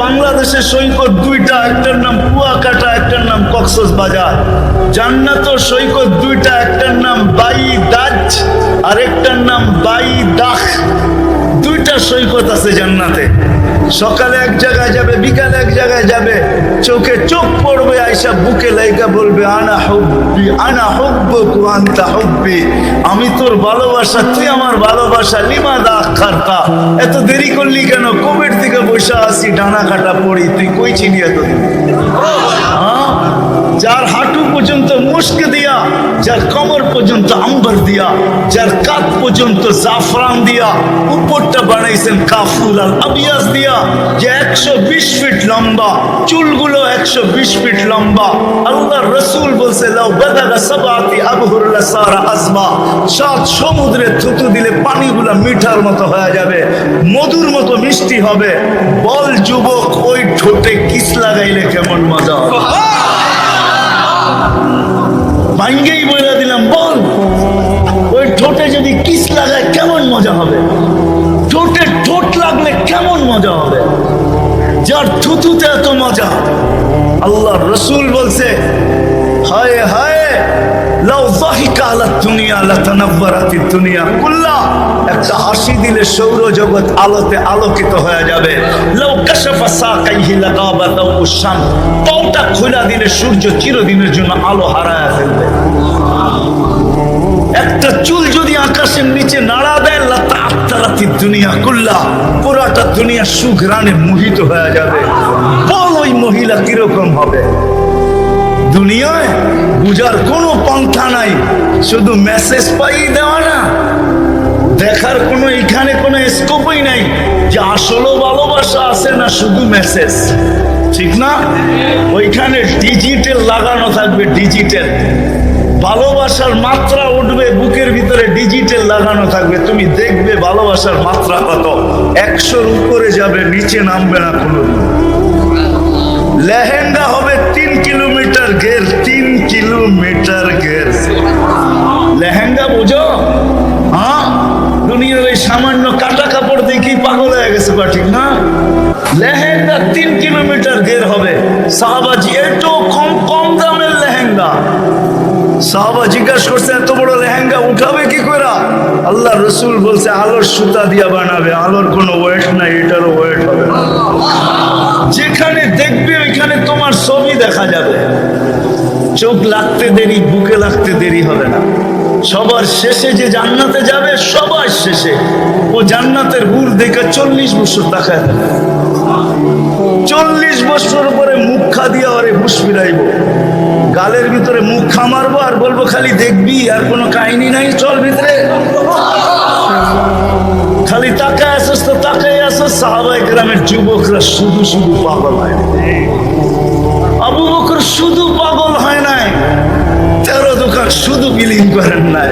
বাংলাদেশের সৈকত দুইটা, একটার নাম কুয়াকাটা, একটার নাম কক্সবাজার। জান্নাতের সৈকত দুইটা, একটার নাম বাই দাজ আর একটার নাম বাই দাখ। দুইটা সৈকত আছে জান্নাতে। সকালে এক জায়গায় যাবে, বিকালে এক জায়গায় যাবে, চোখে চোখ পড়বে, আয়সা বুকে লাইকা বলবে আনা হুব্বি আনা হুব্বুক ওয়া আনতা হুব্বি, আমি তোর ভালোবাসা, তুই আমার ভালোবাসা। লিমাযা আখারতা, এত দেরি করলি কেন? কোভিড থেকে বসে আসি, ডানা কাটা পড়ি, তুই কই চিনি এতদিন? যার হাঁটু পর্যন্ত মুস্ক দিয়া, যার কমর পর্যন্ত আম্বার দিয়া, যার কাঁধ পর্যন্ত জাফরান দিয়া, উপরটা বানাইছেন কাফুল আল আবিয়াস দিয়া, যে 120 ফিট লম্বা, চুলগুলো 120 ফিট লম্বা। আল্লাহর রাসূল বলছে লাউ বাদাগা সাবাতি আবহুর লাসারা আজমা, 7 সমুদ্রে থুতু দিলে পানিগুলো মিঠার মতো হয়ে যাবে, মধুর মতো মিষ্টি হবে। বল যুবক, ওই ঠোঁটে কিস লাগাইলে কেমন মজা হবে? ভাঙ্গেই বলে দিলাম, বল ওই ঠোঁটে যদি কিস লাগায় কেমন মজা হবে? ঠোঁটে ঠোঁট লাগলে কেমন মজা হবে? যার থুতুতে এত মজা। আল্লাহ রসুল বলছে হায় হায় লাউ যাহিকা আলা দুনিয়া লাতানাব্বারাতিদ দুনিয়া কুল্লা, একটা হাসি দিলে সৌরজগৎ আলোতে আলোকিত হয়ে যাবে। লাউ কাশাফা সাকাইহি লাগাবাতাউ শাম, পাওটা খোলা দিলে সূর্য চিরদিনের জন্য আলো হারায় ফেলবে। একটা চুল যদি আকাশের নিচে নাড়া দেয় লাতাআত্তারাতিদ দুনিয়া কুল্লা, পুরাটা দুনিয়া সুঘ্রাণে মোহিত হয়ে যাবে। বল ওই মহিলা কিরকম হবে? দুনিয়ায় বুঝার কোনো পন্থা নাই, শুধু মেসেজ পাই দেওয়া না, দেখার কোনো এখানে কোনো স্কোপই নাই যে আসলে ভালোবাসা আছে না শুধু মেসেজ, ঠিক না? ওইখানে ডিজিটাল লাগানো থাকবে, ডিজিটাল ভালোবাসার মাত্রা উঠবে বুকের ভিতরে, ডিজিটাল লাগানো থাকবে। তুমি দেখবে ভালোবাসার মাত্রা কত, 100-র উপরে যাবে, নিচে নামবে না কোনোদিন। লেহেঙ্গা হবে 3 কিলোমিটার ঘের, 3 কিলোমিটার ঘের লেহেঙ্গা, বুঝো? হ্যাঁ, দুনিয়ার এই সামান্য কাটা কাপড় দেখি পাগল হয়ে গেছে বা, ঠিক না? লেহেঙ্গা 3 কিলোমিটার ঘের হবে। সাহাবাজি এত কম কম দামের লেহেঙ্গা। সাহাবা জিজ্ঞাসা করছে এত বড় লেহেঙ্গা উঠাবে কি করে? আল্লাহ রসুল বলছে আলোর সুতা দিয়া বানাবে, আলোর কোনো ওয়েট নাই, এটারও ওয়েট হবে না। যেখানে দেখবে ওইখানে তোমার ছবি দেখা যাবে। চোখ লাগতে দেরি, বুকে লাগতে দেরি হবে না। সবার শেষে যে জান্নাতে যাবে, সবার শেষে ও জান্নাতের হুর দেখে 40 বছর তাকায়, 40 বছর পরে মুখ খা দিয়া ওরে হুশ ফিরাইব, গালের ভিতরে মুখ খা মারবো আর বলবো খালি দেখবি, আর কোনো কাহিনী নাই, চল ভিতরে। খালি তাকায় আসস তো তাকাই আসস। সাহাবায়ে কেরামের যুবকরা শুধু শুধু পাগল হয়। আবু বকর শুধু পাগল হয় নাই, 13 দোকান শুধু বিলীন করেন নাই।